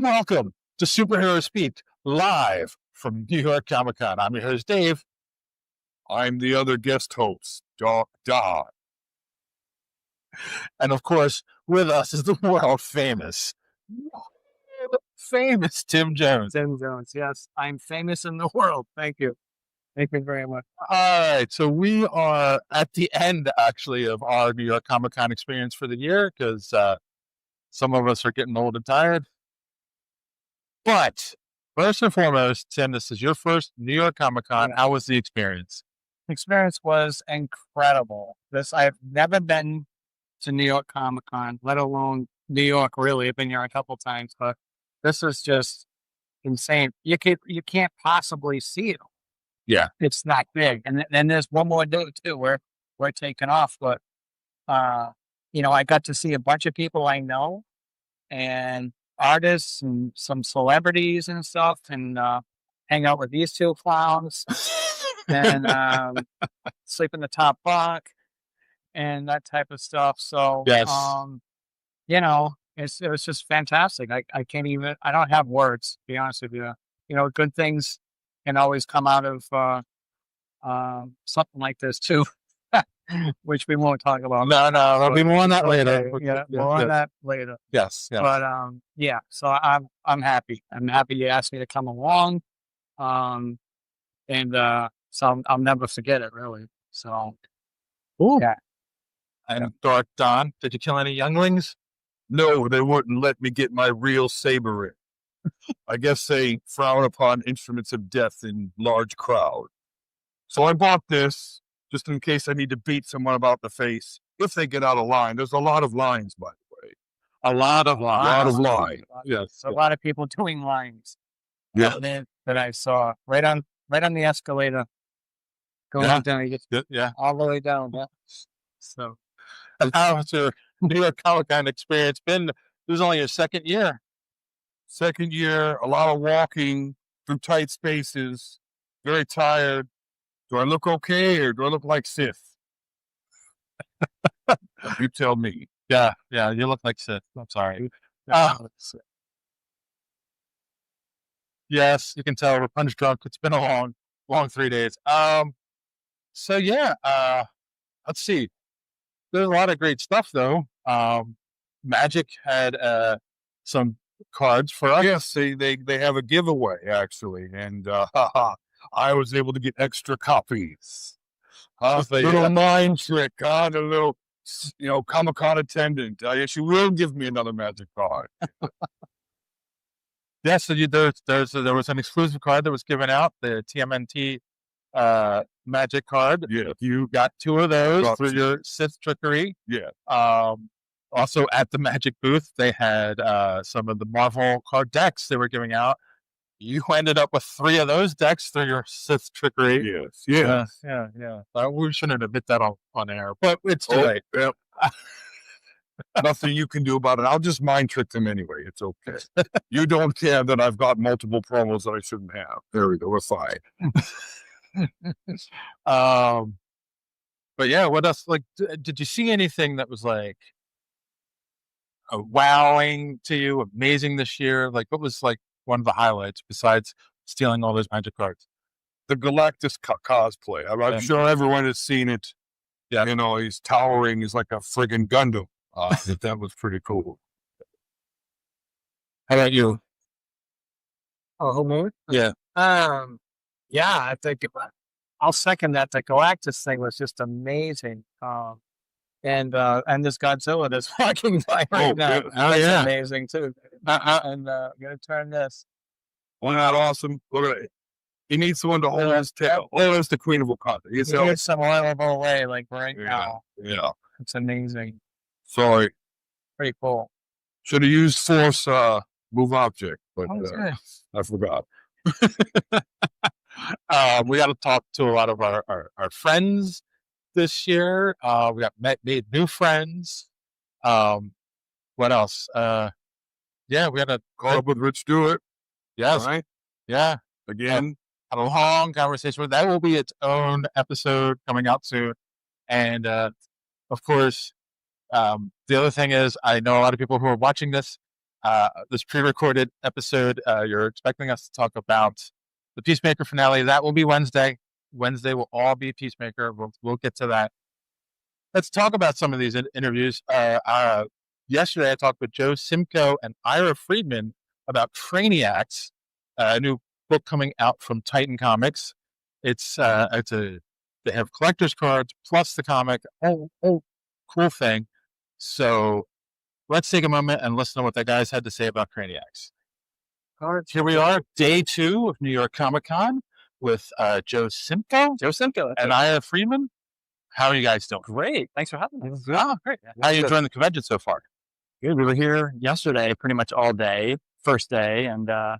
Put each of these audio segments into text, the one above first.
Welcome to Superhero Speak, live from New York Comic Con. I'm your host, Dave. I'm the other guest host, Doc Don. And of course, with us is the world famous Tim Jones. Tim Jones, yes. I'm famous in the world. Thank you. Thank you very much. All right. So we are at the end, actually, of our New York Comic Con experience for the year because some of us are getting old and tired. But first and foremost, Tim, this is your first New York Comic Con. Yeah. How was the experience? The experience was incredible. I've never been to New York Comic Con, let alone New York, really. I've been here a couple times, but this is just insane. You can't possibly see it. Yeah. It's not big. And then there's one more day too where we're taking off. But I got to see a bunch of people I know and artists and some celebrities and stuff, and hang out with these two clowns and sleep in the top bunk and that type of stuff. So, yes. It was just fantastic. I don't have words, to be honest with you. Good things can always come out of something like this too, which we won't talk about. No, there'll be more on that later. Yeah, more on that later. Yes. But so I'm happy. I'm happy you asked me to come along, so I'll never forget it, really. So, yeah. And Dark Don, did you kill any younglings? No, they wouldn't let me get my real saber in. I guess they frown upon instruments of death in large crowd. So I bought this just in case I need to beat someone about the face if they get out of line. There's a lot of lines, by the way. A lot of lines. Yes. A lot of people doing lines. Yeah. That I saw right on the escalator going down. You get all the way down. Yeah. So, how has your New York Comic Con experience been? It was only your second year. Second year, a lot of walking through tight spaces, very tired. Do I look okay or do I look like Sith? You tell me. Yeah, you look like Sith. I'm sorry. Yes, you can tell we're punch drunk. It's been a long 3 days. Let's see. There's a lot of great stuff though. Magic had some cards for us. Yes, they have a giveaway actually, and I was able to get extra copies. Little mind trick, the little Comic-Con attendant. Yes, you will give me another Magic card. Yes, so there was an exclusive card that was given out, the TMNT Magic card. Yeah, you got 2 of those for your Sith trickery. Yeah. Also at the Magic booth, they had some of the Marvel card decks they were giving out. You ended up with 3 of those decks through your Sith trickery. Yes. Yeah. We shouldn't admit that on air, but it's too late. Yep. Nothing you can do about it. I'll just mind trick them anyway. It's okay. You don't care that I've got multiple promos that I shouldn't have. There we go. We're fine. But yeah, what else? Like, did you see anything that was like wowing to you, amazing this year? Like, what was like one of the highlights besides stealing all those Magic cards? The Galactus cosplay. I'm sure everyone has seen it. Yeah, he's towering. He's like a friggin' Gundam. That was pretty cool. How about you? Oh, whole movie? Yeah. I think I'll second that. The Galactus thing was just amazing. And this Godzilla that's walking by right now. That's amazing too. And gonna turn this. Wasn't that awesome? Look at it. He needs someone to hold his tail. Oh, that's the Queen of Wakanda. He needs some oilable way, like right now. Yeah. It's amazing. Sorry. Pretty cool. Should have used Force move object, but I forgot. We got to talk to a lot of our friends this year. We got made new friends. What else? We had a call up with Rich Stewart. Yes. Right? Yeah. Again. Had a long conversation. That will be its own episode coming out soon. And of course, the other thing is, I know a lot of people who are watching this this pre-recorded episode. You're expecting us to talk about the Peacemaker finale. That will be Wednesday. Wednesday will all be Peacemaker. We'll get to that. Let's talk about some of these interviews. Yesterday, I talked with Joe Simko and Ira Friedman about Craniacs, a new book coming out from Titan Comics. They have collector's cards plus the comic. Oh, cool thing. So let's take a moment and listen to what the guys had to say about Craniacs. Here we are, day 2 of New York Comic Con with Joe Simko. And Ira Friedman. How are you guys doing? Great. Thanks for having me. Oh, great. How are you enjoying the convention so far? Good. We were here yesterday pretty much all day, first day, and it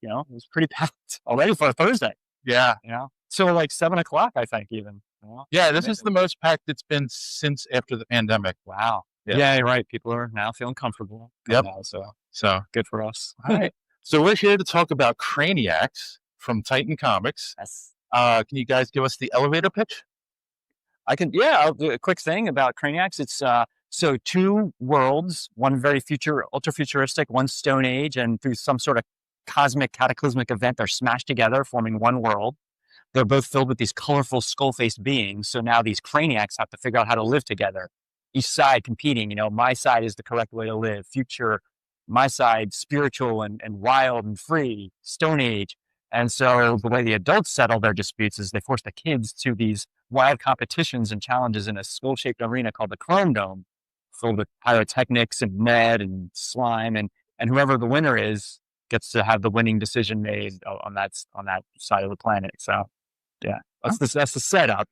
was pretty packed already for a Thursday. Yeah. So like 7 o'clock, I think, even. Yeah, this is the most packed it's been since after the pandemic. Wow. Yeah. Yeah, you're right. People are now feeling comfortable. Yep. Now, So good for us. all right. So we're here to talk about Craniacs from Titan Comics. Yes. Can you guys give us the elevator pitch? I'll do a quick thing about Craniacs. It's so 2 worlds, one very ultra futuristic, one Stone Age, and through some sort of cosmic cataclysmic event, they're smashed together, forming one world. They're both filled with these colorful skull-faced beings. So now these Craniacs have to figure out how to live together. Each side competing, my side is the correct way to live. Future, my side, spiritual and wild and free, Stone Age. And so the way the adults settle their disputes is they force the kids to these wild competitions and challenges in a skull-shaped arena called the Chrome Dome, filled with pyrotechnics and lead and slime. And whoever the winner is gets to have the winning decision made on that side of the planet. So yeah, that's the setup.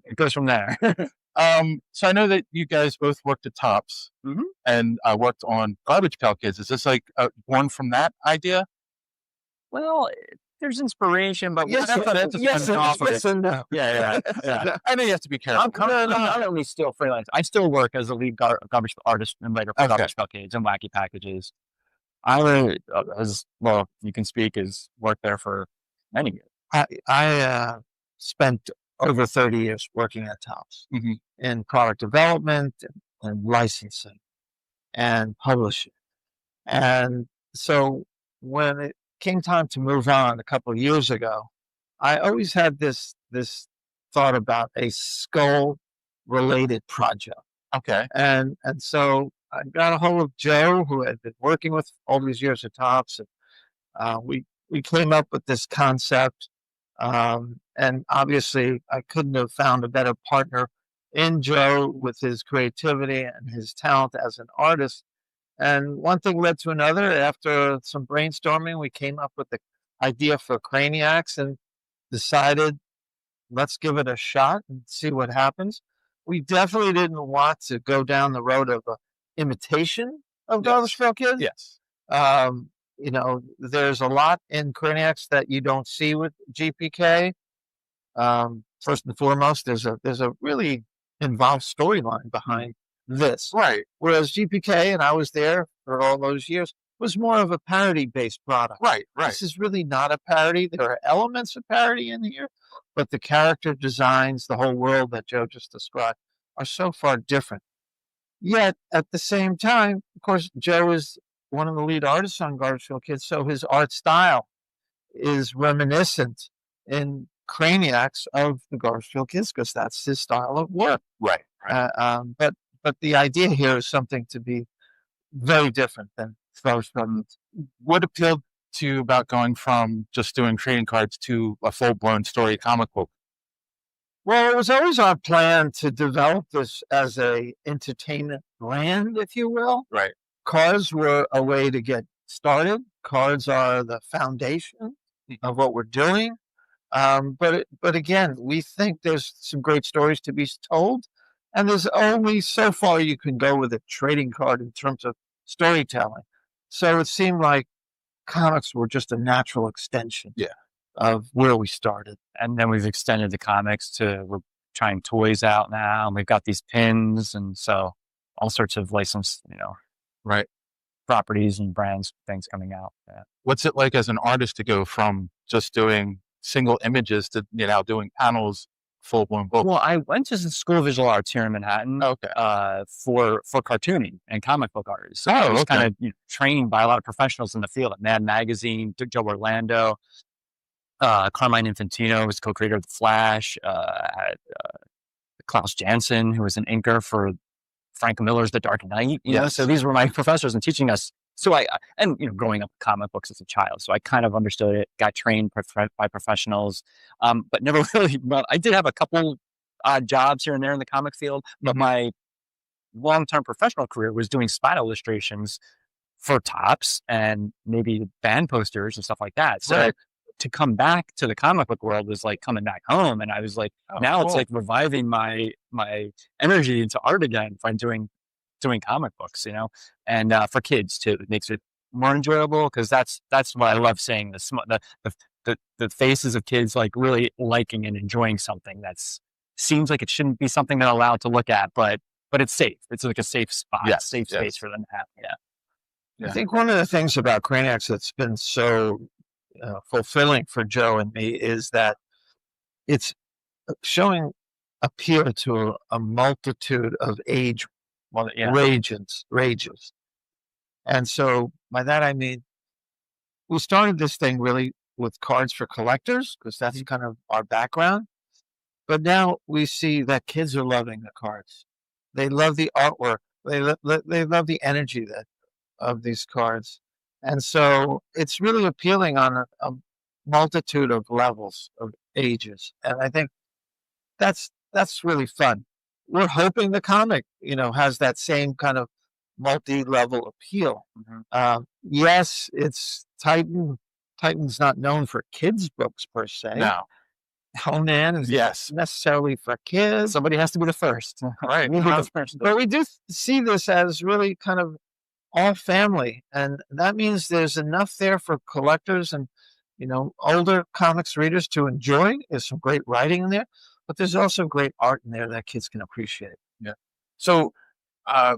It goes from there. So I know that you guys both worked at Tops and worked on Garbage Pail Kids. Is this like born from that idea? Well, there's inspiration, but Yes and no. Yeah. I know you have to be careful. I'm only still freelance. I still work as a lead garbage artist and writer for Garbage Pail Kids and Wacky Packages. I you can speak, has worked there for many years. I spent over 30 years working at Tops in product development and licensing and publishing. And so when it came time to move on a couple of years ago, I always had this thought about a skull related project. Okay. And so I got a hold of Joe, who had been working with all these years at Tops, and we came up with this concept. And obviously, I couldn't have found a better partner in Joe with his creativity and his talent as an artist. And one thing led to another. After some brainstorming, we came up with the idea for Craniacs and decided, let's give it a shot and see what happens. We definitely didn't want to go down the road of an imitation of Garbage Pail Kids. Yes. There's a lot in Craniacs that you don't see with GPK. First and foremost, there's a really involved storyline behind this. Right. Whereas GPK, and I was there for all those years, was more of a parody-based product. Right. This is really not a parody. There are elements of parody in here, but the character designs, the whole world that Joe just described, are so far different. Yet, at the same time, of course, Joe is one of the lead artists on Garbage Pail Kids, so his art style is reminiscent in Craniacs of the Garbage Pail Kids because that's his style of work. Right. But the idea here is something to be very different than Garbage Pail Kids. What appealed to you about going from just doing trading cards to a full-blown story comic book? Well, it was always our plan to develop this as a entertainment brand, if you will. Right. Cards were a way to get started. Cards are the foundation of what we're doing. But again, we think there's some great stories to be told, and there's only so far you can go with a trading card in terms of storytelling. So it seemed like comics were just a natural extension of where we started. And then we've extended the comics we're trying toys out now, and we've got these pins, and so all sorts of licensed, right, properties and brands, things coming out. Yeah. What's it like as an artist to go from just doing single images to doing panels full blown book? Well, I went to the School of Visual Arts here in Manhattan Okay. for cartooning and comic book artists. So Oh, I was okay. kind of trained by a lot of professionals in the field at Mad Magazine, Joe Orlando, Carmine Infantino was co-creator of The Flash, had Klaus Janson, who was an inker for Frank Miller's The Dark Knight, you know, so these were my professors and teaching us. So and growing up with comic books as a child, so I kind of understood it, got trained by professionals, but never really, well, I did have a couple odd jobs here and there in the comic field, but my long-term professional career was doing spine illustrations for tops and maybe band posters and stuff like that. So Right. to come back to the comic book world was like coming back home. And I was like, now it's like reviving my energy into art again by doing comic books, and for kids too. It makes it more enjoyable because that's what I love seeing, the faces of kids like really liking and enjoying something that's seems like it shouldn't be something they're allowed to look at, but it's safe. It's like a safe spot, safe space for them to have. Yeah. I think one of the things about Craniacs that's been so fulfilling for Joe and me is that it's showing appeal to a multitude of age rages. And so by that, I mean, we started this thing really with cards for collectors because that's kind of our background. But now we see that kids are loving the cards. They love the artwork. They love the energy of these cards. And so it's really appealing on a multitude of levels of ages. And I think that's really fun. We're hoping the comic, has that same kind of multi-level appeal. Yes, it's Titan. Titan's not known for kids' books per se. No. Conan is necessarily for kids. Somebody has to be the first. Right. But we do see this as really kind of all family. And that means there's enough there for collectors and, older comics readers to enjoy. There's some great writing in there, but there's also great art in there that kids can appreciate. Yeah. So, do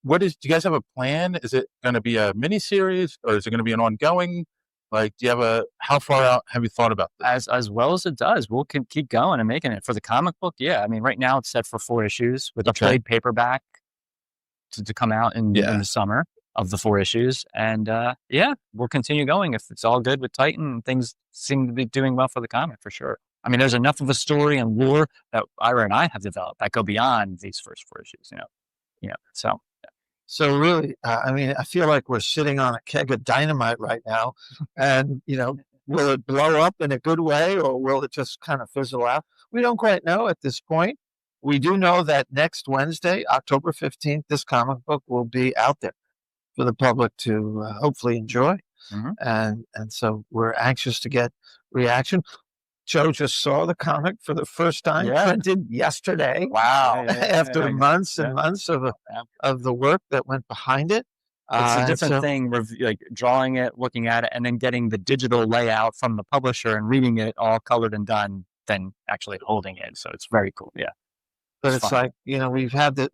you guys have a plan? Is it going to be a mini series or is it going to be an ongoing? Like, do you have how far out have you thought about this? As well as it does, we'll keep going and making it. For the comic book, I mean, right now it's set for 4 issues with a trade paperback to come out in the summer of the 4 issues. And we'll continue going if it's all good with Titan. Things seem to be doing well for the comic for sure. I mean, there's enough of a story and lore that Ira and I have developed that go beyond these first 4 issues, so. So really, I feel like we're sitting on a keg of dynamite right now. And, will it blow up in a good way or will it just kind of fizzle out? We don't quite know at this point. We do know that next Wednesday, October 15th, this comic book will be out there for the public to hopefully enjoy. And so we're anxious to get reaction. Joe just saw the comic for the first time, printed yesterday. Wow. After months and months of the work that went behind it. It's a different thing, like drawing it, looking at it, and then getting the digital layout from the publisher and reading it all colored and done than actually holding it. So it's very cool. Yeah. But it's like, we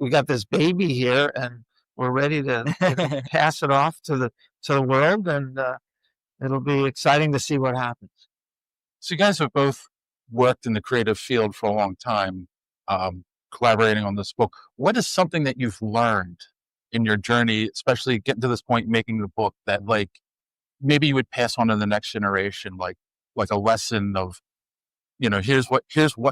got this baby here and we're ready to pass it off to the world, and it'll be exciting to see what happens. So you guys have both worked in the creative field for a long time, collaborating on this book. What is something that you've learned in your journey, especially getting to this point, making the book that like maybe you would pass on to the next generation, like a lesson of, here's what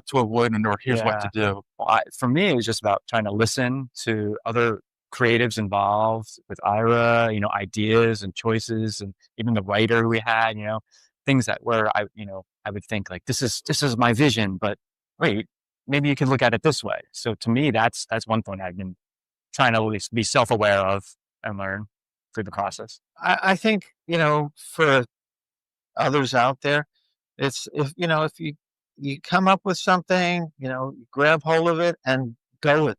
to avoid or here's what to do. Well, for me, it was just about trying to listen to other creatives involved with Ira, ideas and choices, and even the writer we had, things that where I would think like, this is my vision, but wait, maybe you can look at it this way. So to me, that's one thing I've been trying to at least be self-aware of and learn through the process. I think, for others out there, it's if you come up with something, you grab hold of it and go with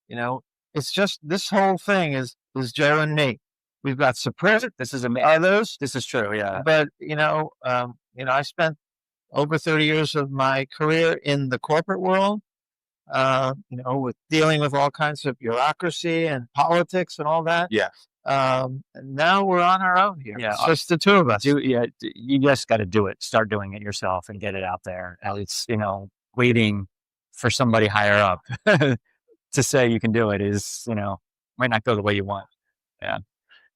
it. It's just, this whole thing is Joe and me. We've got support. This is others. This is true. Yeah. But, I spent over 30 years of my career in the corporate world, with dealing with all kinds of bureaucracy and politics and all that. Yeah. And now we're on our own here. Yeah. It's just the two of us. You just got to do it. Start doing it yourself and get it out there. At least, waiting for somebody higher up to say you can do it is, might not go the way you want. Yeah.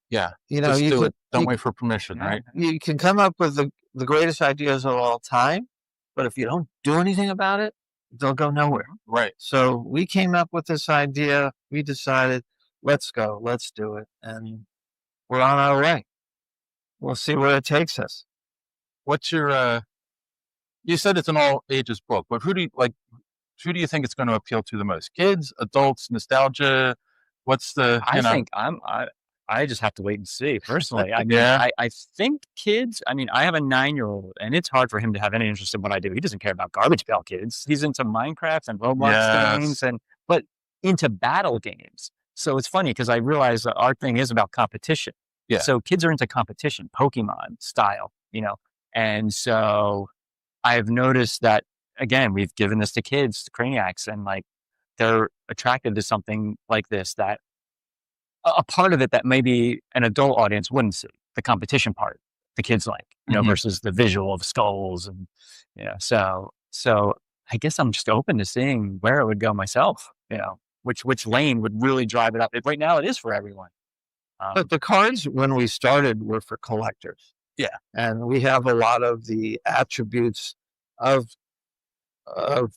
Yeah. You know, Just you do can, it. Don't you, wait for permission, right? you can come up with the greatest ideas of all time, but if you don't do anything about it, they'll go nowhere. Right. So we came up with this idea. We decided, let's go, let's do it. And we're on our way. We'll see where it takes us. What's your, you said it's an all ages book, but who do you think it's going to appeal to the most? Kids, adults, nostalgia? What's the, I just have to wait and see personally. I mean, Yeah. I think kids, I have a 9-year-old and it's hard for him to have any interest in what I do. He doesn't care about Garbage Pail Kids. He's into Minecraft and Roblox games but into battle games. So it's funny because I realize that our thing is about competition. Yeah. So kids are into competition, Pokemon style, and so I've noticed that, again, we've given this to kids, to Craniacs, and like they're attracted to something like this, that a part of it that maybe an adult audience wouldn't see, the competition part, the kids like, versus the visual of skulls. And so I guess I'm just open to seeing where it would go myself, which lane would really drive it up. Right now it is for everyone. But the cards, when we started, were for collectors. Yeah. And we have a lot of the attributes of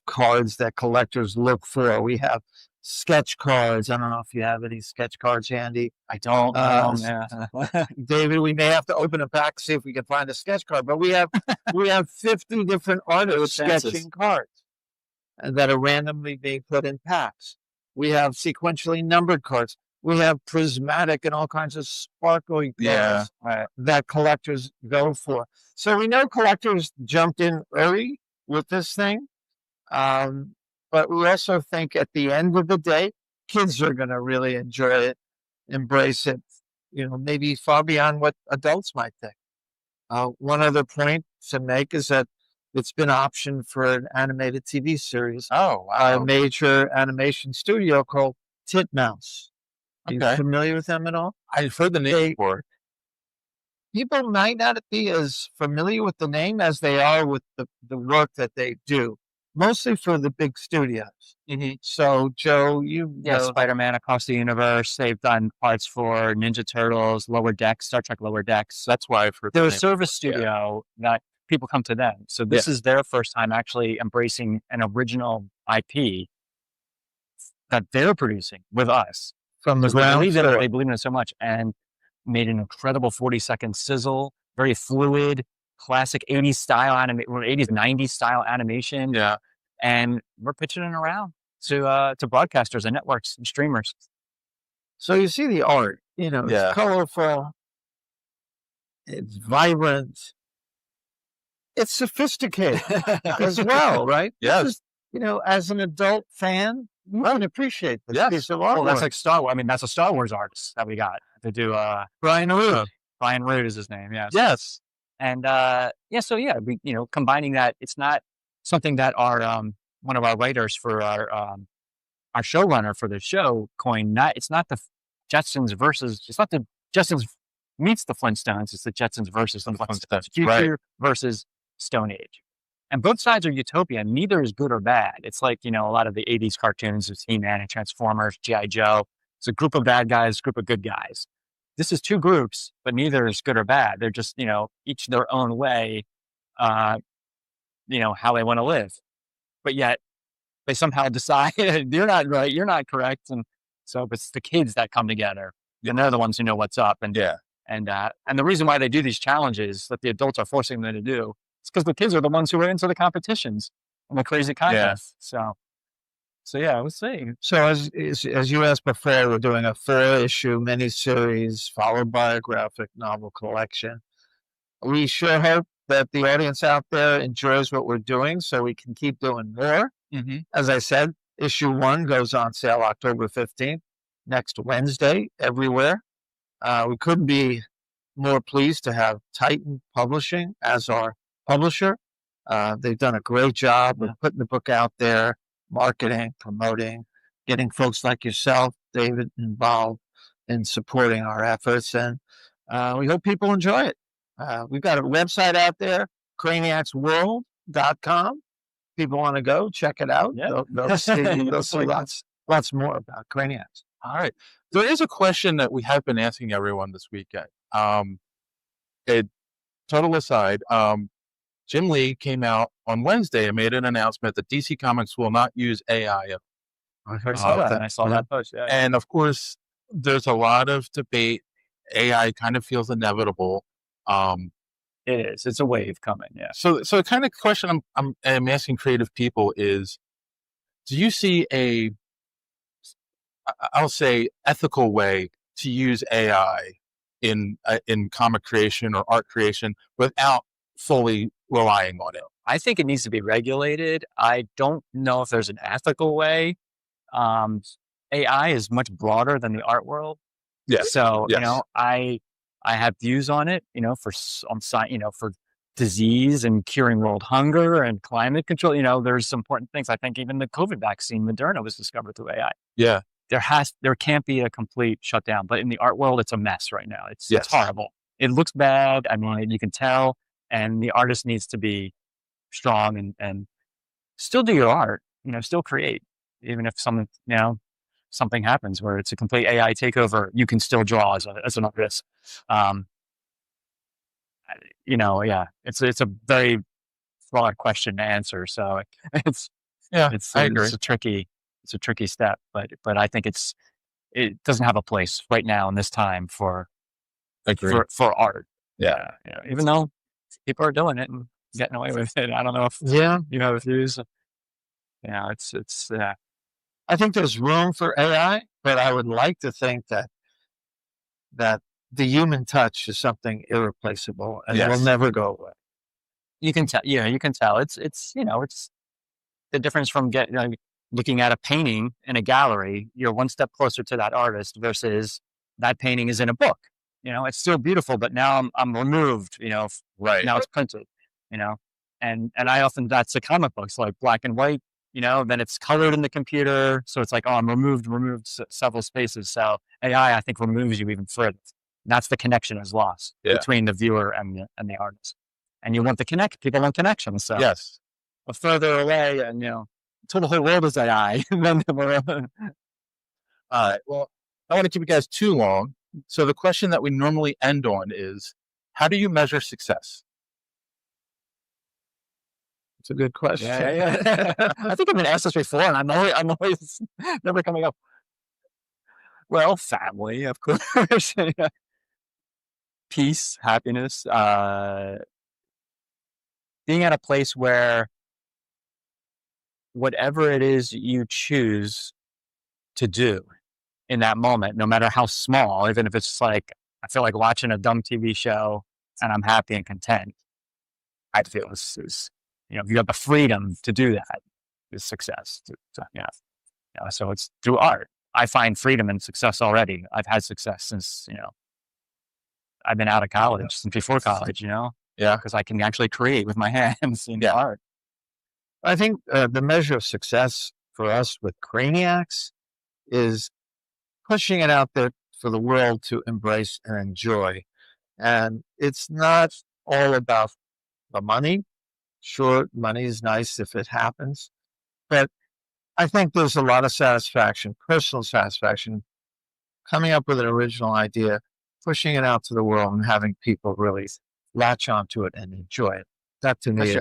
cards that collectors look for. We have sketch cards. I don't know if you have any sketch cards handy. I don't. David, we may have to open a pack, see if we can find a sketch card. But we have 50 different artists sketching cards that are randomly being put in packs. We have sequentially numbered cards. We have prismatic and all kinds of sparkly cards that collectors go for. So we know collectors jumped in early with this thing. But we also think at the end of the day, kids are going to really enjoy it, embrace it, maybe far beyond what adults might think. One other point to make is that it's been optioned for an animated TV series by a major animation studio called Titmouse. Are you familiar with them at all? I've heard the name before. People might not be as familiar with the name as they are with the work that they do, mostly for the big studios. Mm-hmm. So, Joe, Spider-Man Across the Universe. They've done parts for Ninja Turtles, Lower Decks, Star Trek Lower Decks. That's why I've heard. They're a service studio that people come to them. So this is their first time actually embracing an original IP that they're producing with us. From the ground. They believe in it so much and made an incredible 40-second sizzle, very fluid, classic 80s style 80s, 90s style animation. Yeah. And we're pitching it around to broadcasters and networks and streamers. So you see the art, it's colorful, it's vibrant, it's sophisticated as well, right? Yes. This is, as an adult fan, you can appreciate this piece of art. Well, that's like Star Wars. That's a Star Wars artist that we got to do. Brian Root. Brian Root is his name. Yes. Yes. And we combining that, it's not something that our one of our writers for our showrunner for the show coined. It's not the Jetsons versus. It's not the Jetsons meets the Flintstones. It's the Jetsons versus the Flintstones. Future versus Stone Age. And both sides are utopian. Neither is good or bad. It's like, a lot of the 80s cartoons of He-Man and Transformers, G.I. Joe. It's a group of bad guys, group of good guys. This is two groups, but neither is good or bad. They're just, each their own way, how they want to live. But yet they somehow decide you're not right, you're not correct. And so it's the kids that come together and they're the ones who know what's up. And the reason why they do these challenges that the adults are forcing them to do, it's because the kids are the ones who are into the competitions and the crazy contests. So we'll see. So as you asked before, we're doing a 4-issue miniseries followed by a graphic novel collection. We sure hope that the audience out there enjoys what we're doing so we can keep doing more. Mm-hmm. As I said, issue 1 goes on sale October 15th, next Wednesday, everywhere. We couldn't be more pleased to have Titan Publishing as our publisher. They've done a great job of putting the book out there, marketing, promoting, getting folks like yourself, David, involved in supporting our efforts. And we hope people enjoy it. We've got a website out there, craniacsworld.com. people want to go check it out, Yeah. they'll see lots more about Craniacs. All right. There is a question that we have been asking everyone this weekend. A total aside, Jim Lee came out on Wednesday and made an announcement that DC Comics will not use AI. I saw that. I saw that post. Yeah. And of course, there's a lot of debate. AI kind of feels inevitable. It is. It's a wave coming. Yeah. So the kind of question I'm asking creative people is, do you see I'll say ethical way to use AI in comic creation or art creation without fully relying on it? I think it needs to be regulated. I don't know if there's an ethical way. AI is much broader than the art world. Yes. So, Yes. I have views on it, for for disease and curing world hunger and climate control. There's some important things. I think even the COVID vaccine, Moderna, was discovered through AI. Yeah. There can't be a complete shutdown, but in the art world, it's a mess right now. It's Yes. horrible. It looks bad. I mean, you can tell, and the artist needs to be strong and still do your art, still create, even if something happens where it's a complete AI takeover, you can still draw as an artist. Yeah, it's a very broad question to answer. So I agree. It's a tricky step, but I think it doesn't have a place right now in this time for art. Yeah. Even though people are doing it and getting away with it. I don't know if you have views. It's I think there's room for AI, but I would like to think that the human touch is something irreplaceable and will never go away. You can tell. Yeah, you can tell. It's the difference from looking at a painting in a gallery. You're one step closer to that artist versus that painting is in a book. It's still beautiful, but now I'm removed. Right. Now it's printed. And I often, that's the comic books, like black and white. Then it's colored in the computer, so it's like, I'm removed several spaces. So AI, I think, removes you even further. That's the connection is lost between the viewer and the artist. And you want people want connection. So Yes. the further away, and until the whole world is AI, then we're All right. Well, I don't want to keep you guys too long. So the question that we normally end on is, how do you measure success? It's a good question. Yeah. I think I've been asked this before, and I'm always never coming up. Well, family, of course. Peace, happiness, being at a place where whatever it is you choose to do in that moment, no matter how small, even if it's like, I feel like watching a dumb TV show and I'm happy and content, I feel is if you have the freedom to do that, is success. So it's through art. I find freedom and success already. I've had success since, I've been out of college, since before college, because I can actually create with my hands in art. I think the measure of success for us with Craniacs is pushing it out there for the world to embrace and enjoy. And it's not all about the money. Sure, money is nice if it happens, but I think there's a lot of satisfaction, personal satisfaction, coming up with an original idea, pushing it out to the world, and having people really latch onto it and enjoy it. That to me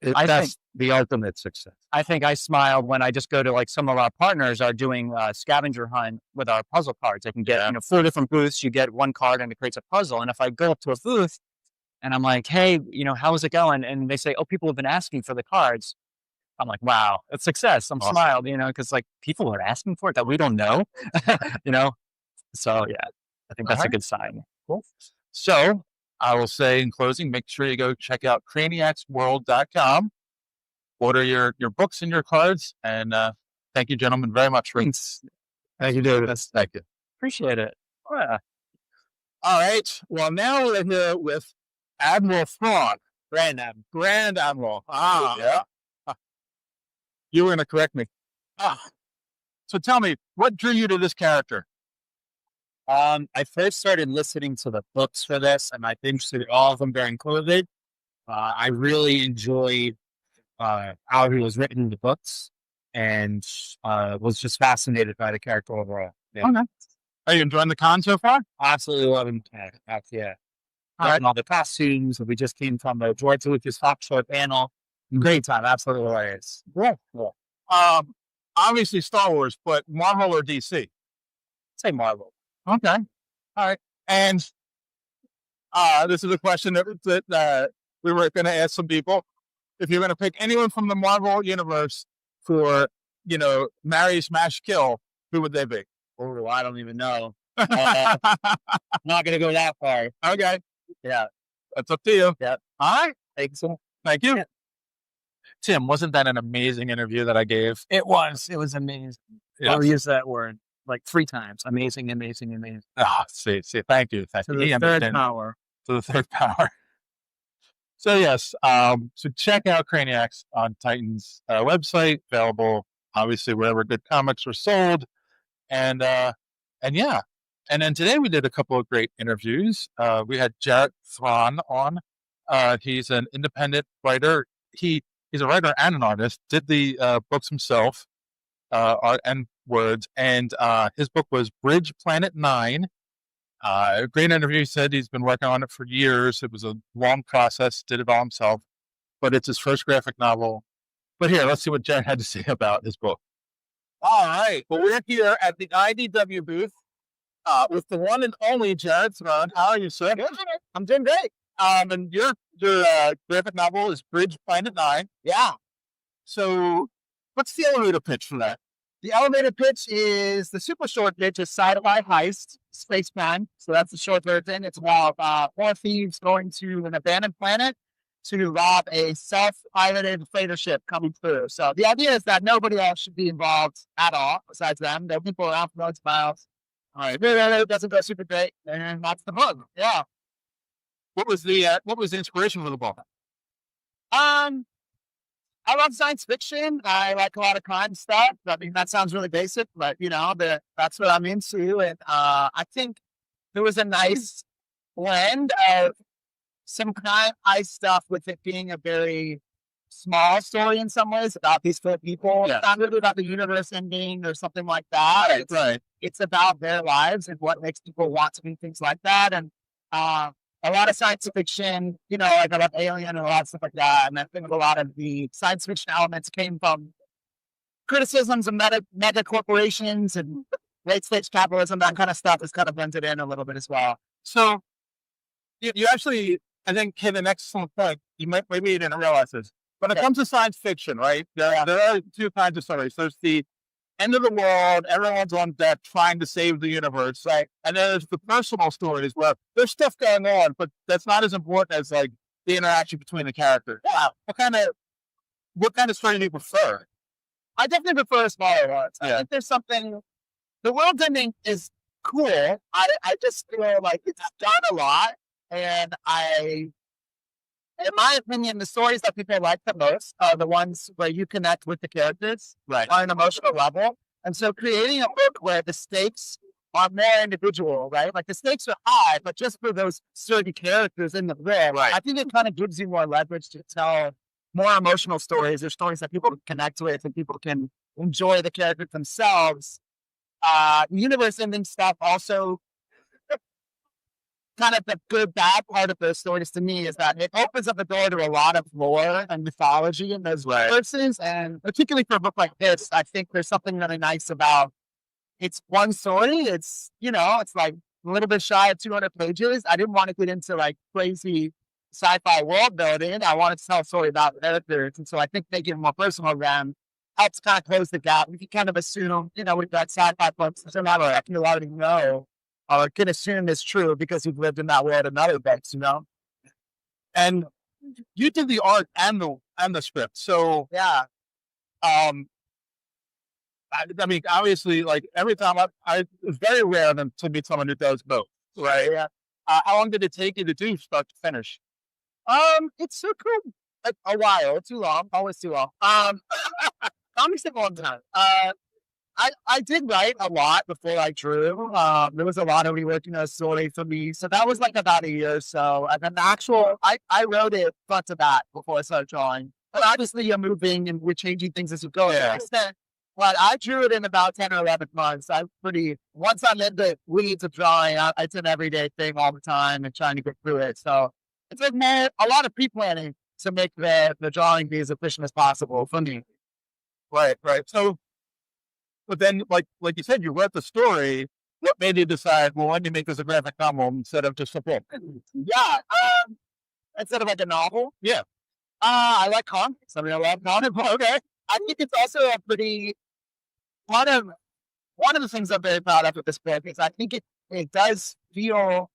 that's the ultimate success. I think I smiled when I just go to, like, some of our partners are doing a scavenger hunt with our puzzle cards. I can get 4 different booths. You get one card and it creates a puzzle. And if I go up to a booth and I'm like, hey, how is it going? And they say, oh, people have been asking for the cards. I'm like, wow, it's success. I'm smiled, because like people are asking for it that we don't know, So yeah, I think that's a good sign. Cool. So I will say in closing, make sure you go check out craniacsworld.com, order your books and your cards, and thank you, gentlemen, very much for Thank you, David. Thank you. Appreciate it. Yeah. All right. Well, now we're here with Admiral Thrawn, Grand Admiral. Yeah. You were going to correct me. So tell me, what drew you to this character? I first started listening to the books for this, and I binged through all of them during COVID. I really enjoyed how he was written in the books, and was just fascinated by the character overall. Yeah. Okay. Are you enjoying the con so far? Absolutely loving it. Yeah. All right. And all the costumes. We just came from the George Lucas Talk Show panel. Great time. Absolutely hilarious. Yeah. Obviously Star Wars, but Marvel or DC? Say Marvel. Okay. All right. And this is a question that we were going to ask some people. If you're going to pick anyone from the Marvel universe for, marry, smash, kill, who would they be? Oh, I don't even know. I'm not going to go that far. Okay. Yeah. That's up to you. Yeah. All right. Thanks. Thank you. Yeah. Tim, wasn't that an amazing interview that I gave? It was amazing. Yeah. I'll use that word like 3 times. Amazing, amazing, amazing. Oh, see, thank you. Thank To you. the third power. To the third power. So yes, so check out Craniacs on Titan's website, available obviously wherever good comics are sold, and yeah, and then today we did a couple of great interviews. We had Jarrett Thron on. He's an independent writer. He's a writer and an artist. Did the books himself, art and words, and his book was Bridge Planet 9. A great interview. He said he's been working on it for years. It was a long process, did it all himself, but it's his first graphic novel. But here, let's see what Jared had to say about his book. All right. Well, we're here at the IDW booth with the one and only Jared Thron. How are you, sir? Good. I'm doing great. And your graphic novel is Bridge Planet 9. Yeah. So what's the elevator pitch for that? The elevator pitch is the super short pitch is Sci-Fi Heist, Spaceman. So that's the short version. It's about 4 thieves going to an abandoned planet to rob a self-piloted freighter ship coming through. So the idea is that nobody else should be involved at all besides them. There are people around for loads of miles. All right, it doesn't go super great, and that's the book. Yeah. What was the inspiration for the book? I love science fiction. I like a lot of crime stuff. I mean, that sounds really basic, but that's what I'm into. And I think there was a nice blend of some crime heist stuff with it being a very small story in some ways about these 4 people. Yeah. It's not really about the universe ending or something like that. Right. It's about their lives and what makes people want to do things like that. And a lot of science fiction, like about Alien and a lot of stuff like that. And I think a lot of the science fiction elements came from criticisms of mega corporations and late stage capitalism. That kind of stuff is kind of blended in a little bit as well. So you actually, I think, hit an excellent point. Maybe you didn't realize this. When it comes to science fiction, right, there are 2 kinds of stories. There's the end of the world, everyone's on deck trying to save the universe, right? And then there's the personal stories where there's stuff going on, but that's not as important as like the interaction between the characters. Yeah. What kind of story do you prefer? I definitely prefer the smaller ones. Yeah. I think there's something, the world ending is cool. I just feel like it's done a lot. And in my opinion, the stories that people like the most are the ones where you connect with the characters Right. on an emotional level. And so creating a book where the stakes are more individual, right? Like the stakes are high, but just for those certain characters in the book, Right. I think it kind of gives you more leverage to tell more emotional stories or stories that people can connect with and people can enjoy the characters themselves. Universe ending stuff also kind of the good, bad part of those stories to me is that it opens up the door to a lot of lore and mythology in those universes. And particularly for a book like this, I think there's something really nice about it's one story. It's, it's like a little bit shy of 200 pages. I didn't want to get into like crazy sci-fi world building. I wanted to tell a story about characters. And so I think making it more personal around helps kind of close the gap. We can kind of assume, we've got sci-fi books, no matter what you already know. Or can assume it's true because you've lived in that world in other books, And you did the art and the script. So Yeah. I mean, obviously, like every time it's very rare to meet someone who does both, right? Yeah. How long did it take you to do start to finish? It's so cool. A while, too long, always too long. Comics take a long time. I did write a lot before I drew. There was a lot of reworking a story for me. So that was like about a year or so. And then I wrote it front to back before I started drawing. But obviously you're moving and we're changing things as we go. Yeah. But I drew it in about 10 or 11 months. Once I'm in the weeds of drawing, it's an everyday thing all the time and trying to get through it. So it's like a lot of pre-planning to make the drawing be as efficient as possible for me. Right. So, but then, like you said, you read the story. What made you decide, well, let me make this a graphic novel instead of just a book? Yeah. Instead of like a novel. Yeah. I like comics. I mean, I love comics. Okay. I think it's also a pretty, one of the things I'm very proud of with this book is I think it does feel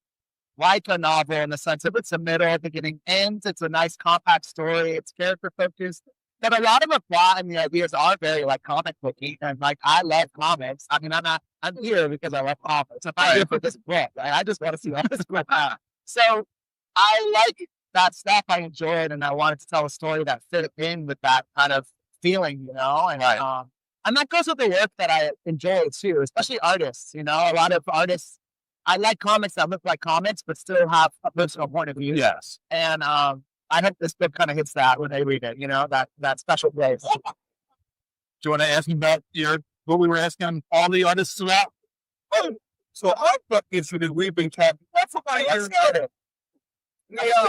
like a novel in the sense of it's a middle, beginning, end. It's a nice compact story. It's character focused. But a lot of the plot and the ideas are very like comic booky, and like I love comics. I mean, I'm here because I love comics. I'm not here for this book. Right? I just want to see all this book out. So I like that stuff. I enjoyed, and I wanted to tell a story that fit in with that kind of feeling, and and that goes with the work that I enjoy too, especially artists. A lot of artists. I like comics that look like comics, but still have a personal point of view. Yes. And I hope this book kind of hits that when they read it, that special place. Do you want to ask me about what we were asking all the artists about? So our book is that we've been talking. That's what I started. Yeah,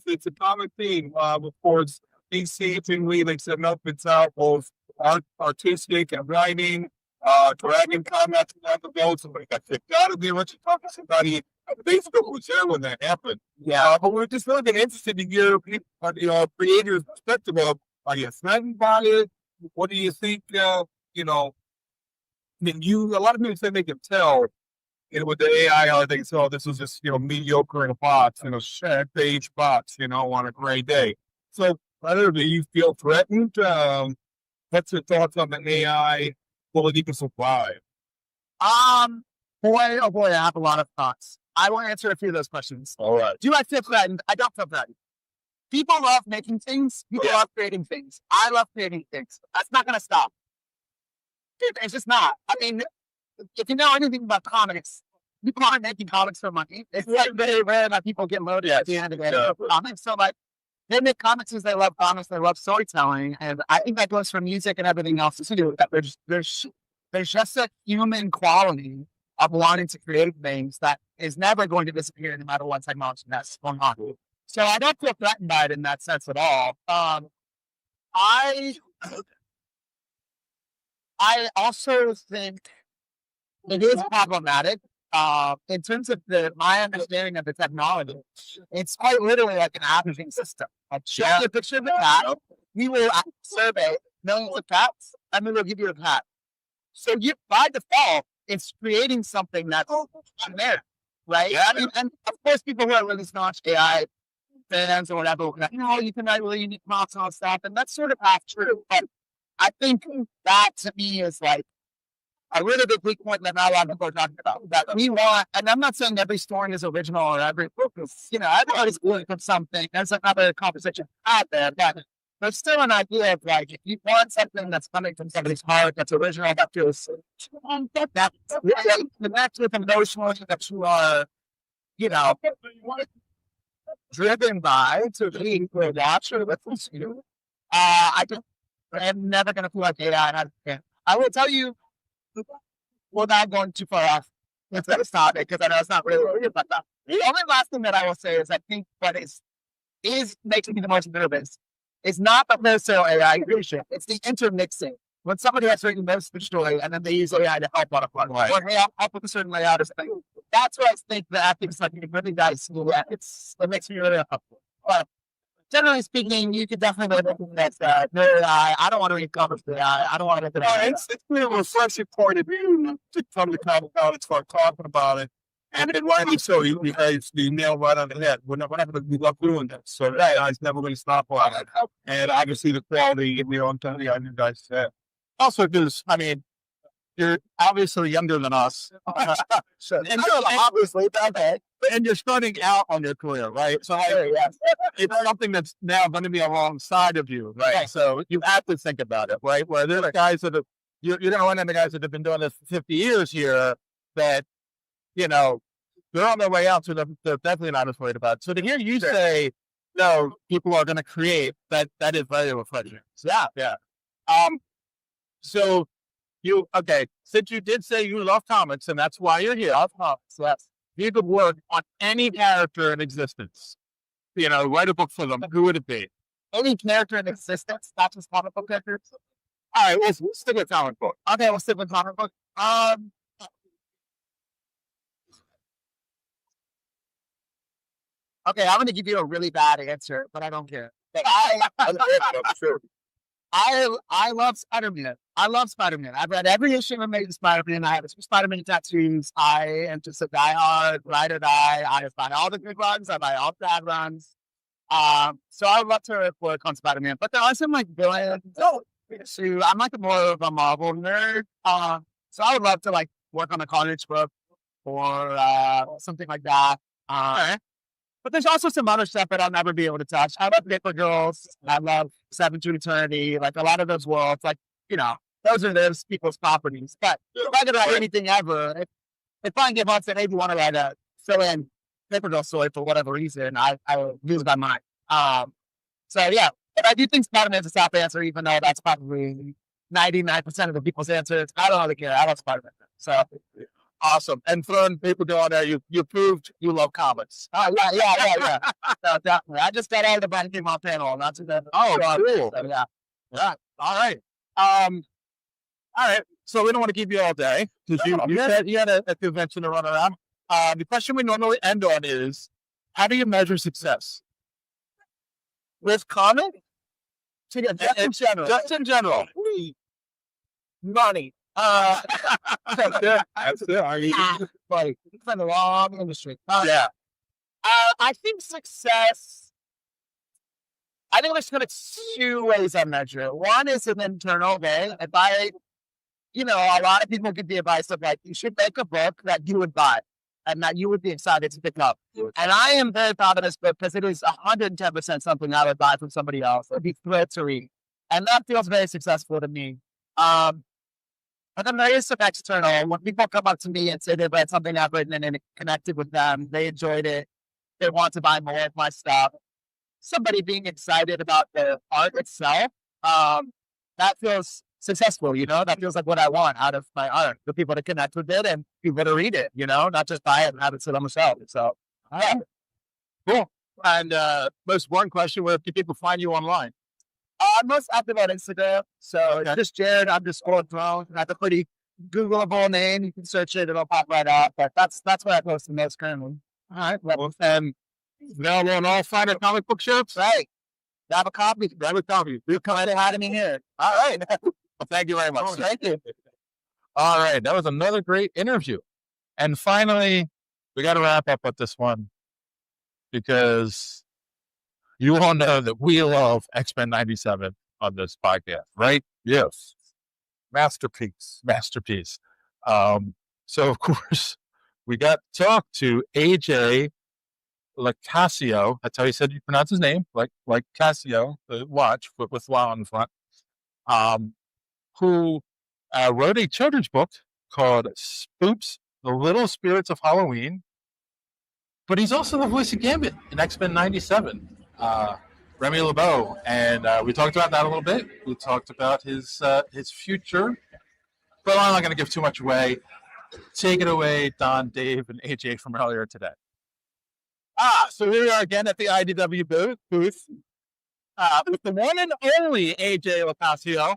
it's a common theme. Of course, Nycc and we like setting up. It's out both artistic and writing. Dragon comments on the boat. So like I said, gotta be what you're talking about. Basically, was here when that happened. Yeah, but we're just really been interested to hear creators' perspective of. Are you threatened by it? What do you think? I mean, a lot of people say they can tell. With the AI, I think so. This was just mediocre in a box, page box, on a great day. So, do you feel threatened? What's your thoughts on the AI? Will it even survive? Boy, oh boy, I have a lot of thoughts. I will answer a few of those questions. All right. Do I feel threatened? I don't feel threatened. People love making things. People love creating things. I love creating things. That's not going to stop. It's just not. I mean, if you know anything about comics, people aren't making comics for money. It's like very rare that people get loaded at the end of it. Comics. So like, they make comics because they love comics. They love storytelling, and I think that goes for music and everything else too. There's just a human quality of wanting to create things that is never going to disappear no matter what technology that's going on. So I don't feel threatened by it in that sense at all. I also think it is problematic in terms of my understanding of the technology. It's quite literally like an averaging system. Show you a picture of a cat, we will survey millions of cats, and we will give you a cat. So by default, it's creating something that's there, right? Yeah. And of course, people who are really staunch AI fans or whatever, you can write really unique prompts and all stuff, and that's sort of half true. But I think that to me is like a really big weak point that not a lot of people are talking about. That we want, and I'm not saying every story is original or every book is, everybody's going from something. There's another conversation out there, but there's still an idea of like, if you want something that's coming from somebody's heart, that's original, that feels, that's really connect with emotionally, that you are, driven by to read or watch or listen to. I'm never going to feel like AI. I will tell you, we're not going too far off with this topic because I know it's not really but the only last thing that I will say is I think what is making me the most nervous is not the wholesale AI creation. It's the intermixing. When somebody has written most of the story and then they use AI to help on a plot, or help with a certain layout or something. That's what I think that I think is like really nice. It makes me really uncomfortable. But generally speaking, you could definitely make that I don't want to read comics. I don't want to make it. It's really a refreshing point of view to come to comic out and start talking about it. And then rightly so, you nail right on the head. We love doing that. So that guy's never going to stop on it. And obviously the quality, I'm telling you, you guys said. Also, because, I mean, you're obviously younger than us. And obviously, okay. And you're starting out on your career, right? So it's something that's now going to be alongside of you, right? So you have to think about it, right? Where there's guys that have, you're going to run into guys that have been doing this for 50 years here that, they're on their way out, so they're definitely not as worried about it. So to hear you say, no, people are going to create, that is very refreshing. So, yeah. So since you did say you love comics and that's why you're here, yes. If you could work on any character in existence, write a book for them, who would it be? Any character in existence, not just comic book characters. All right, we'll stick with comic book. Okay, we'll stick with comic book. Okay, I'm going to give you a really bad answer, but I don't care. I love Spider-Man. I love Spider-Man. I've read every issue of Amazing Spider-Man. I have Spider-Man tattoos. I am just a diehard, ride or die. I buy all the good runs. I buy all the bad runs. So I would love to work on Spider-Man. But there are some like villains. So I'm like more of a Marvel nerd. So I would love to like work on a Carnage book or something like that. But there's also some other stuff that I'll never be able to touch. I love Paper Girls. I love Seven to Eternity. Like a lot of those worlds, like, those are those people's properties. But if I could write anything ever, if I get once that maybe want to write a fill-in Paper Girl story for whatever reason, I will lose my mind. So yeah, but I do think Spider-Man's a top answer, even though that's probably 99% of the people's answers. I don't really care. I love Spider-Man. So awesome. And throwing Paper Girl on there, you proved you love comics. Yeah. So definitely. I just got out of the Bunny Game on panel. Not to the cool. So, yeah. All right. All right. So we don't want to keep you all day because you said you had a convention to run around. The question we normally end on is, how do you measure success? With comics? Just in general. Money. That's it. Buddy, it's been a long industry. Yeah. I think success. I think there's kind of two ways I measure it. One is an internal way. If I, a lot of people give the advice of like, you should make a book that you would buy and that you would be excited to pick up. And I am very proud of this book because it is 110% something I would buy from somebody else. It'd be thrilled to read. And that feels very successful to me. But then there is some external. When people come up to me and say they read something I've written and it connected with them, they enjoyed it, they want to buy more of my stuff. Somebody being excited about the art itself, that feels successful, that feels like what I want out of my art, for people to connect with it and people to read it, not just buy it and have it sit on the shelf. So, cool. And most important question, where can people find you online? I'm most active on Instagram. So it's just Jared _Throne. I have a pretty Googleable name. You can search it, it'll pop right up. But that's where I post the most currently. All right. Well, and available on all fine comic book shops. Right. Grab a copy. We'll come and have me here. All right. Well, thank you very much. Oh, thank you. All right. That was another great interview. And finally, we got to wrap up with this one because you all know that we love X-Men 97 on this podcast, right? Yes. Masterpiece. So, of course, we got to talk to AJ LoCascio. That's how he said you pronounce his name, like Casio, the watch, but with Y on the front, who wrote a children's book called SPOOPS, The Little Spirits of Halloween. But he's also the voice of Gambit in X-Men 97. Remy LeBeau, and we talked about that a little bit. We talked about his future, but I'm not going to give too much away. Take it away, Don, Dave, and AJ from earlier today. So here we are again at the IDW booth with the one and only AJ LoCascio.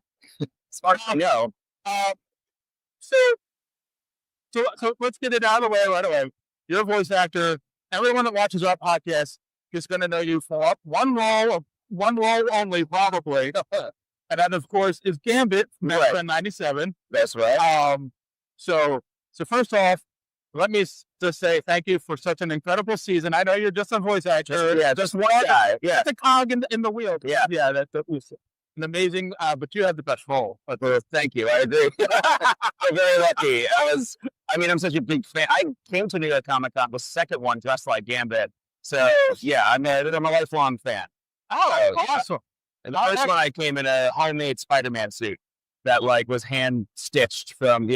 Smart to know. So let's get it out of the way right away. You're a voice actor. Everyone that watches our podcast is going to know you for one role only, probably. And that, of course, is Gambit from X-Men 97. That's right. So first off, let me just say thank you for such an incredible season. I know you're just a voice actor. Just one guy. Yeah. Just a cog in the wheel. Yeah. That was an amazing, but you had the best role. Thank you. I agree. I'm very lucky. I'm such a big fan. I came to New York Comic Con, the second one, dressed like Gambit. So, yeah, I'm a lifelong fan. Oh, awesome. And the first one, I came in a homemade Spider-Man suit that, was hand-stitched from,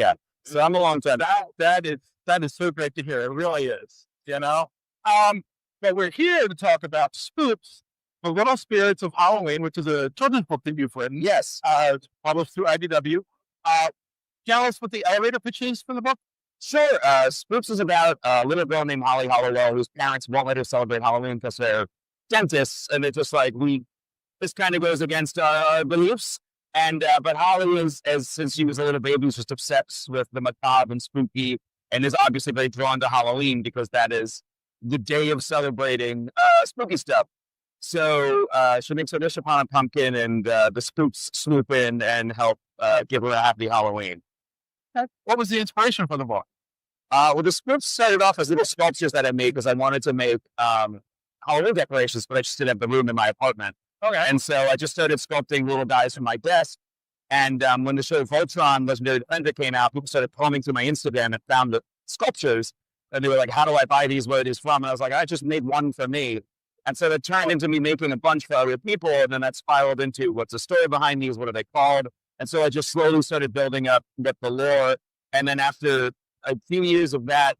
So I'm a long time. That is so great to hear. It really is, But we're here to talk about SPOOPS, The Little Spirits of Halloween, which is a children's book that you've written. Yes. It's published through IDW. Tell us what the elevator pitch is for the book. Sure. Spoops is about a little girl named Holly Hollowell whose parents won't let her celebrate Halloween because they're dentists, and it's just like this kind of goes against our beliefs. And but Holly since she was a little baby, was just obsessed with the macabre and spooky, and is obviously very drawn to Halloween because that is the day of celebrating spooky stuff. So she makes her wish upon a pumpkin, and the spooks swoop in and help give her a happy Halloween. What was the inspiration for the book? Well, the spooks started off as little sculptures that I made because I wanted to make Halloween decorations, but I just didn't have the room in my apartment. Okay. And so I just started sculpting little guys from my desk. And when the show Voltron Legendary Defender came out, people started combing through my Instagram and found the sculptures. And they were like, how do I buy these? Where are these from? And I was like, I just made one for me. And so it turned into me making a bunch for other people. And then that spiraled into what's the story behind these? What are they called? And so I just slowly started building up the lore. And then after a few years of that,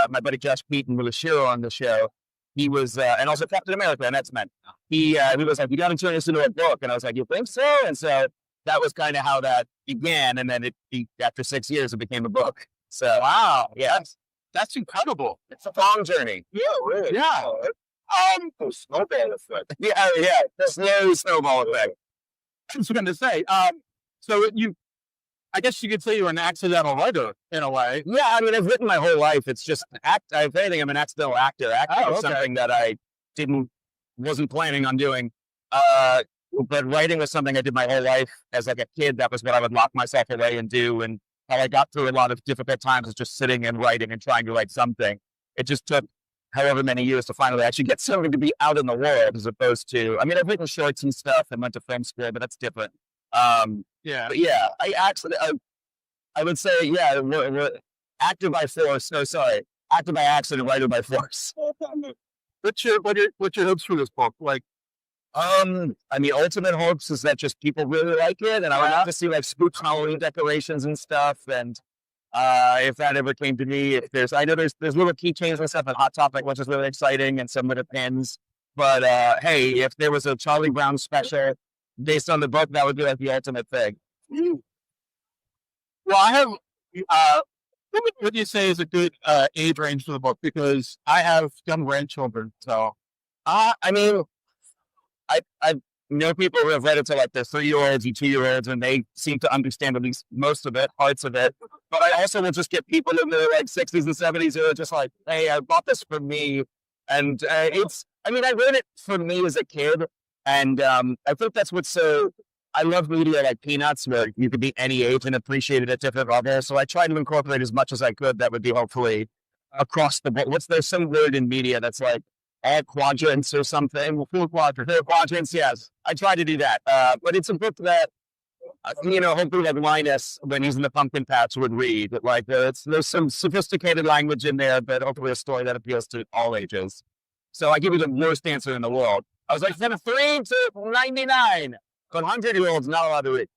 my buddy Josh Keaton was a Shiro on the show. He was, and also Captain America and X-Men. He was like, you got to turn this into a book. And I was like, you think so? And so that was kind of how that began. And then after 6 years, it became a book. So, wow. Yeah. That's incredible. It's a long journey. Yeah, really. Yeah. Snowball effect. Yeah. Slow snowball effect. I was going to say, so I guess you could say you're an accidental writer in a way. Yeah, I mean, I've written my whole life. It's just if anything, I'm an accidental actor. Acting is something that I wasn't planning on doing. But writing was something I did my whole life as like a kid. That was what I would lock myself away and do. And how I got through a lot of difficult times is just sitting and writing and trying to write something. It just took however many years to finally actually get something to be out in the world, as opposed to, I mean, I've written shorts and stuff and went to film school, but that's different. Yeah. But yeah, I would say, yeah, actor by force. No, sorry. Actor by accident, writer by force. What's your hopes for this book? Like, I mean, ultimate hopes is that just people really like it, and I would love to see like spooky Halloween decorations and stuff. And if that ever came to me, I know there's little keychains and stuff at Hot Topic, which is really exciting, and some little pins. But hey, if there was a Charlie Brown special based on the book, that would be like the ultimate thing. Well, I have. What do you say is a good age range for the book? Because I have young grandchildren, so. I mean, I know people who have read it to like their 3-year-olds and 2-year-olds, and they seem to understand at least most of it, parts of it. But I also will just get people in their like 60s and 70s who are just like, hey, I bought this for me. And I read it for me as a kid. And I think that's what's so, I love media like Peanuts, where you could be any age and appreciate it at different levels. So I tried to incorporate as much as I could that would be hopefully across the board. There's some word in media that's like all quadrants or something. Well, four quadrants, yes. I tried to do that. But it's a book that, hopefully like Linus, when he's in the pumpkin patch, would read. Like there's some sophisticated language in there, but hopefully a story that appeals to all ages. So I give you the worst answer in the world. I was like, from 3 to 99. But 100-year-olds not allowed to read.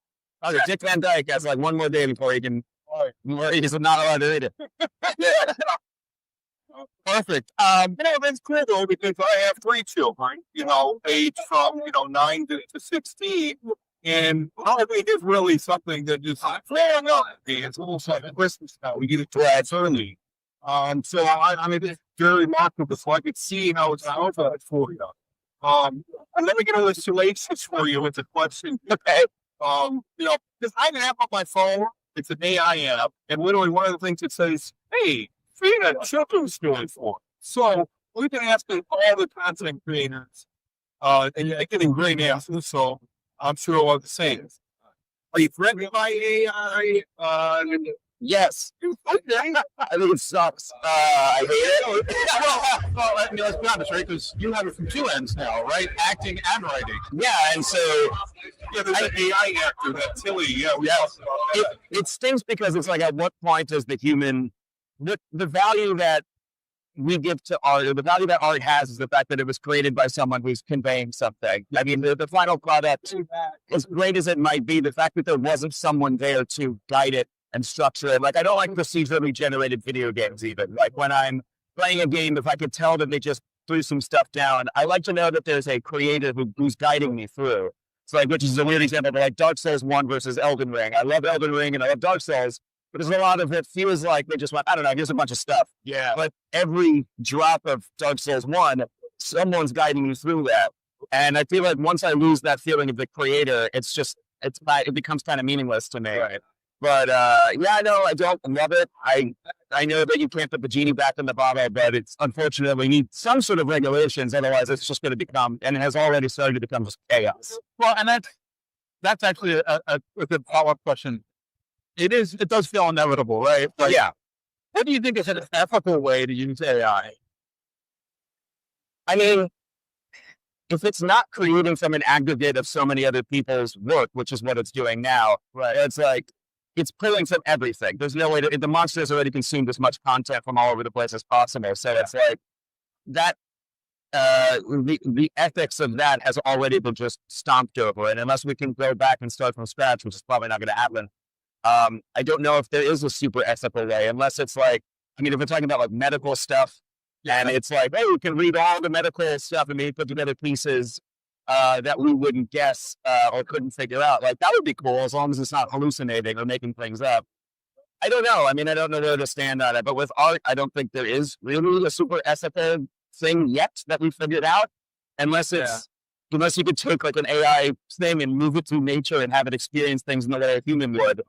Dick Van Dyke has like one more day before he's not allowed to read it. Perfect. That's cool though, because I have 3 children, age from, 9 to 16. And Halloween is really something that just, it's almost like Christmas now. We get it to us early. So it's very remarkable. So I could see how it's over for you. And let me get a list of relations for you with the question. Okay. Because I have an app on my phone. It's an AI app. And literally one of the things it says, hey, feed a children's story for. So we can ask all the content creators, and you're getting great answers. So I'm sure all the same. Are you threatened by AI? Yes. Okay. I think it sucks. I hate it. Well, let's be honest, right? Because you have it from 2 ends now, right? Acting and writing. Yeah, and so There's an AI actor, that Tilly. Yeah, it stinks because it's like, at what point does the human, the value that we give to art, or the value that art has, is the fact that it was created by someone who's conveying something. I mean, the final product, as great as it might be, the fact that there wasn't someone there to guide it and structure it. Like, I don't like procedurally generated video games even. Like, when I'm playing a game, if I could tell that they just threw some stuff down, I like to know that there's a creator who's guiding me through. So like, which is a weird example, but like Dark Souls 1 versus Elden Ring. I love Elden Ring and I love Dark Souls, but there's a lot of it feels like they just went, I don't know, here's a bunch of stuff. Yeah. But every drop of Dark Souls 1, someone's guiding you through that. And I feel like once I lose that feeling of the creator, it becomes kind of meaningless to me. Right. But yeah, no, I don't love it. I know that you can't put the genie back in the bottle, but it's unfortunately we need some sort of regulations. Otherwise, it's just going to become, and it has already started to become, just chaos. Well, and that's actually a good follow-up question. It does feel inevitable, right? Like, Yeah. what do you think is an ethical way to use AI? I mean, if it's not creating from an aggregate of so many other people's work, which is what it's doing now, right? It's like, it's pulling from everything. There's no way the monster has already consumed as much content from all over the place as possible. So it's like that, the ethics of that has already been just stomped over. And unless we can go back and start from scratch, which is probably not going to happen, I don't know if there is a super ethical way, unless it's like, I mean, if we're talking about like medical stuff, and it's like, hey, we can read all the medical stuff and maybe put together pieces that we wouldn't guess or couldn't figure out. Like, that would be cool as long as it's not hallucinating or making things up. I don't know. I mean, I don't know where to stand on it. But with art, I don't think there is really a super ethical thing yet that we figured out. Unless you could take like an AI thing and move it through nature and have it experience things in the way a human would.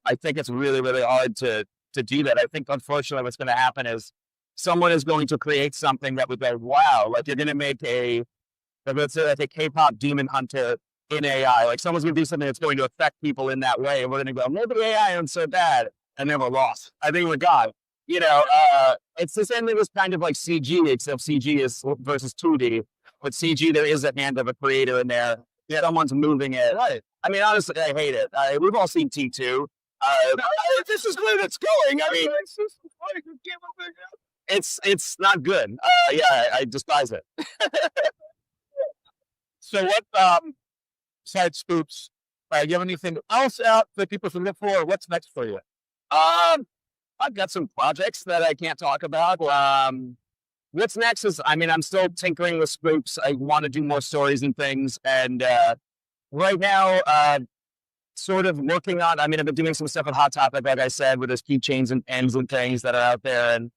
I think it's really, really hard to do that. I think, unfortunately, what's going to happen is someone is going to create something that would go, wow, like you're going to make let's say like a K-pop demon hunter in AI. Like someone's going to do something that's going to affect people in that way. And we're going to go, maybe AI isn't so bad. And then we're lost. I think we're gone. You know, it's the same thing as kind of like CG, except CG is versus 2D. With CG, there is a hand of a creator in there. Yeah. Someone's moving it. Right. I mean, honestly, I hate it. We've all seen T2. This is where it's going. I mean, it's not good. Yeah, I despise it. So what, besides SPOOPS, you have anything else out that people should look for? What's next for you? I've got some projects that I can't talk about. What's next is, I mean, I'm still tinkering with SPOOPS. I want to do more stories and things. And right now, sort of working on, I mean, I've been doing some stuff with Hot Topic, like I said, with those keychains and ends and things that are out there. And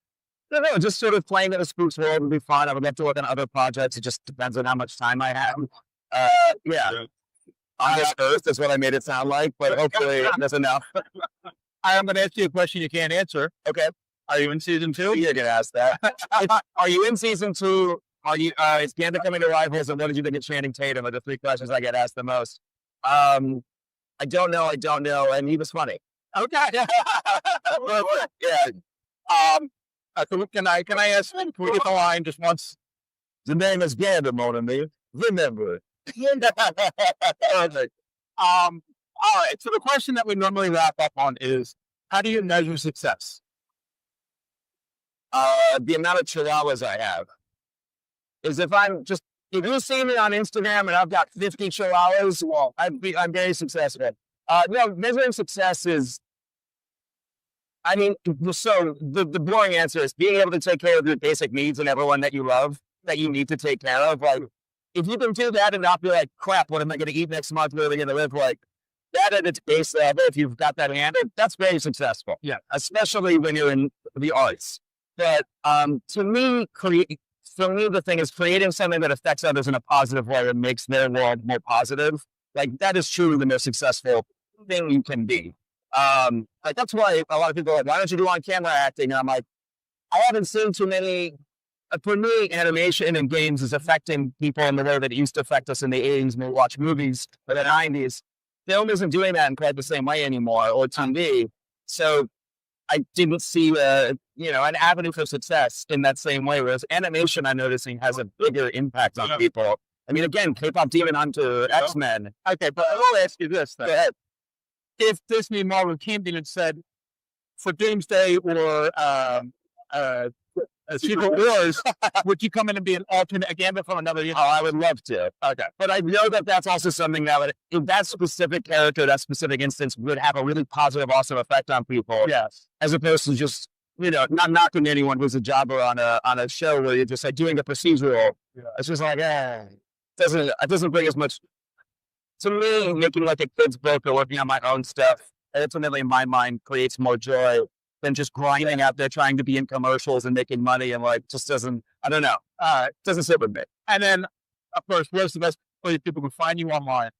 I don't know, just sort of playing in the SPOOPS world would be fun. I would love to work on other projects. It just depends on how much time I have. Yeah. On this earth is what I made it sound like, but hopefully that's enough. I'm going to ask you a question you can't answer. Okay. Are you in season 2? You can ask that. Are you in season 2? Are you, is Gambit coming to Rivals? And what did you think of Channing Tatum? Are the 3 questions I get asked the most. I don't know. And he was funny. Okay. Yeah. So can I ask, can we get the line just once? The name is Gambit, mon ami. Remember it. All right. So the question that we normally wrap up on is, how do you measure success? The amount of chihuahuas I have is if you see me on Instagram and I've got 50 chihuahuas, well, I'm very successful. No, measuring success is, I mean, so the boring answer is being able to take care of your basic needs and everyone that you love, that you need to take care of. Like, if you can do that and not be like, crap, what am I going to eat next month? Where are we going to live? Like, that at its base level, if you've got that handled, that's very successful. Yeah. Especially when you're in the arts. But to me, the thing is creating something that affects others in a positive way and makes their world more positive. Like, that is truly the most successful thing you can be. Like, that's why a lot of people are like, why don't you do on-camera acting? And I'm like, I haven't seen too many. For me, animation and games is affecting people in the way that it used to affect us in the 80s when we watch movies or the 90s. Film isn't doing that in quite the same way anymore, or TV. So I didn't see an avenue for success in that same way. Whereas animation, I'm noticing, has a bigger impact on people. I mean, again, K-pop Demon Hunter, XMen. Okay, but I will ask you this then. Go ahead. If Disney Marvel came to you and said, for Doomsday or Secret Wars, would you come in and be an alternate Gambit from another universe? Oh, I would love to. Okay. But I know that that's also something that would, if that specific character, that specific instance would have a really positive, awesome effect on people. Yes. As opposed to just not knocking anyone who's a jobber on a show where you're just like doing a procedural. Yeah. It's just like, it doesn't bring as much to me. Making like a kid's book or working on my own stuff, ultimately in my mind creates more joy than just grinding out there trying to be in commercials and making money, and like just doesn't, I don't know, doesn't sit with me. And then, of course, where's the best place people can find you online?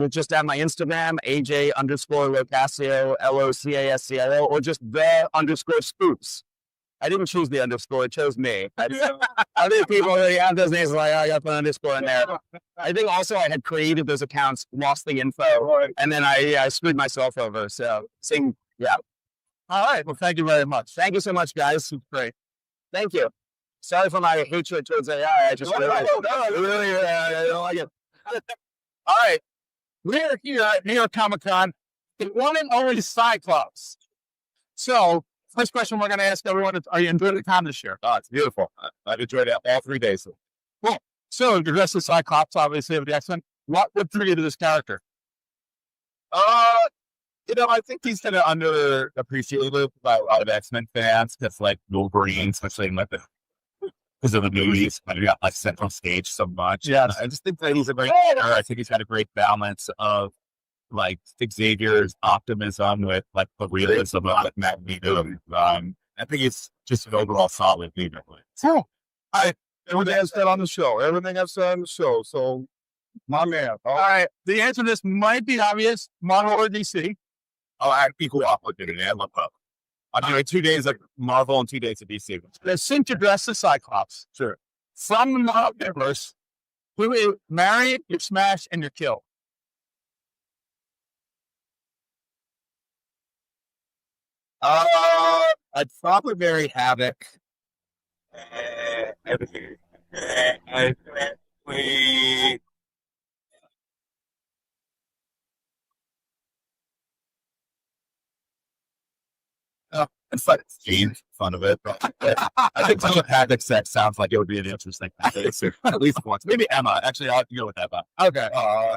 Just at my Instagram, AJ _LoCascio, LoCascio, or just the _SPOOPS. I didn't choose the underscore; it chose me. I think people already have those names, like, I got the underscore in there. I think also I had created those accounts, lost the info, and then I screwed myself over. So, yeah. All right. Well, thank you very much. Thank you so much, guys. It's great. Thank you. Sorry for my hatred towards AI. I just really, I don't like it. All right. We're here at New York Comic Con, the one and only Cyclops. So, first question we're going to ask everyone is, are you enjoying the con this year? Oh, it's beautiful. I've enjoyed it all 3 days. Cool. So, you're dressed as Cyclops, obviously, of the X-Men. What drew you to this character? I think he's kind of underappreciated by a lot of X-Men fans, because like Wolverine, especially in like because of the movies, kind of got like central stage so much. Yeah, I just think that he's a great actor. I think he's got a great balance of like Xavier's optimism with like the realism of like Magneto. I think it's just an overall solid leader. Cool. Everything I've said on the show. Everything I've said on the show. So, my man. All right. The answer to this might be obvious. Marvel or DC? Oh, I'm equal opportunity. I love both. I'm doing 2 days of Marvel and 2 days of DC. Since you're dressed as Cyclops, Sure. from the Marvel universe, who you marry, you smash, and you're killed. I'd probably marry Havoc. It's fun of it. I think some of Havoc's that sounds like it would be an interesting thing. At least once. Maybe Emma. Actually, I'll go with Emma. Okay.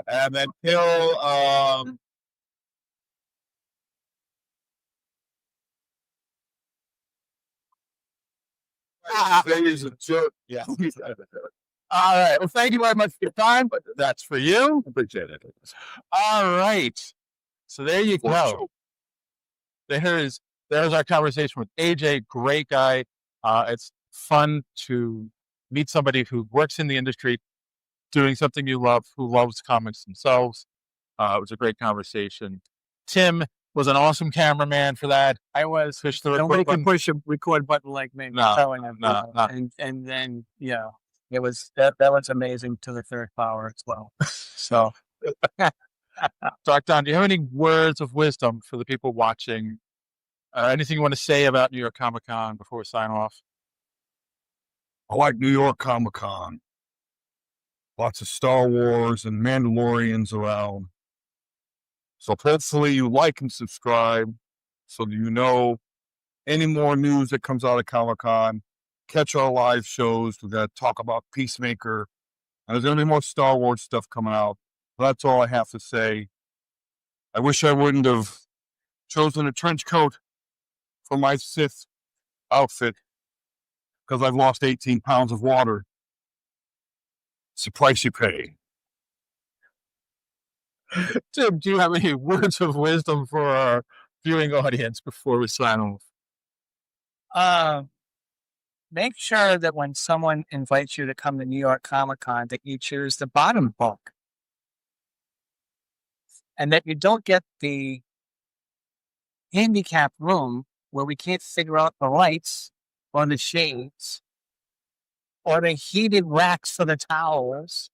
And then kill he's a jerk. Yeah. All right. Well, thank you very much for your time. But that's for you. Appreciate it. All right. So there you go. There's our conversation with AJ. Great guy. It's fun to meet somebody who works in the industry, doing something you love, who loves comics themselves. It was a great conversation. Tim was an awesome cameraman for that. I was. Push the Nobody record can button. push a record button like me. No, telling him. no. And then, it was, that was amazing to the third power as well. So, Dr. Don, do you have any words of wisdom for the people watching? Anything you want to say about New York Comic Con before we sign off? I like New York Comic Con. Lots of Star Wars and Mandalorians around. So hopefully you like and subscribe so that you know any more news that comes out of Comic Con. Catch our live shows. We're going to talk about Peacemaker. And there's going to be more Star Wars stuff coming out. That's all I have to say. I wish I wouldn't have chosen a trench coat for my Sith outfit, because I've lost 18 pounds of water. It's the price you pay. Tim, do you have any words of wisdom for our viewing audience before we sign off? Make sure that when someone invites you to come to New York Comic Con, that you choose the bottom bunk, and that you don't get the handicapped room where we can't figure out the lights or the shades or the heated racks for the towels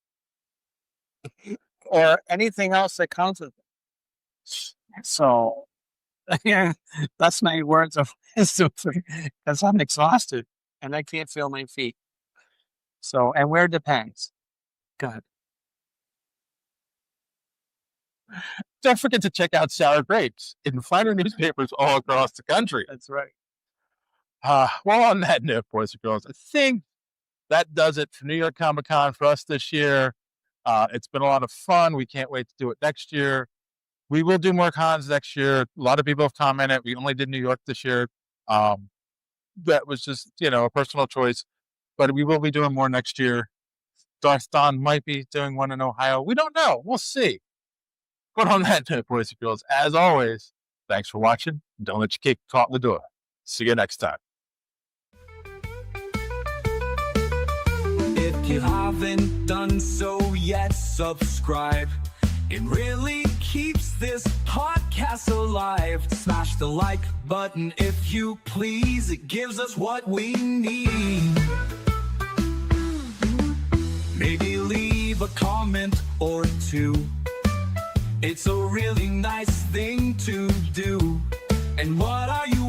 or anything else that comes with it. So, that's my words of wisdom, because I'm exhausted and I can't feel my feet. So, and where depends. God. Don't forget to check out Sour Grapes in finer newspapers all across the country. That's right. Well, on that note, boys and girls, I think that does it for New York Comic Con for us this year. It's been a lot of fun. We can't wait to do it next year. We will do more cons next year. A lot of people have commented. We only did New York this year. That was just, a personal choice, but we will be doing more next year. Don might be doing one in Ohio. We don't know. We'll see. But on that note, boys and girls, as always, thanks for watching. Don't let your cake caught in the door. See you next time. If you haven't done so yet, subscribe. It really keeps this podcast alive. Smash the like button if you please. It gives us what we need. Maybe leave a comment or two. It's a really nice thing to do. And what are you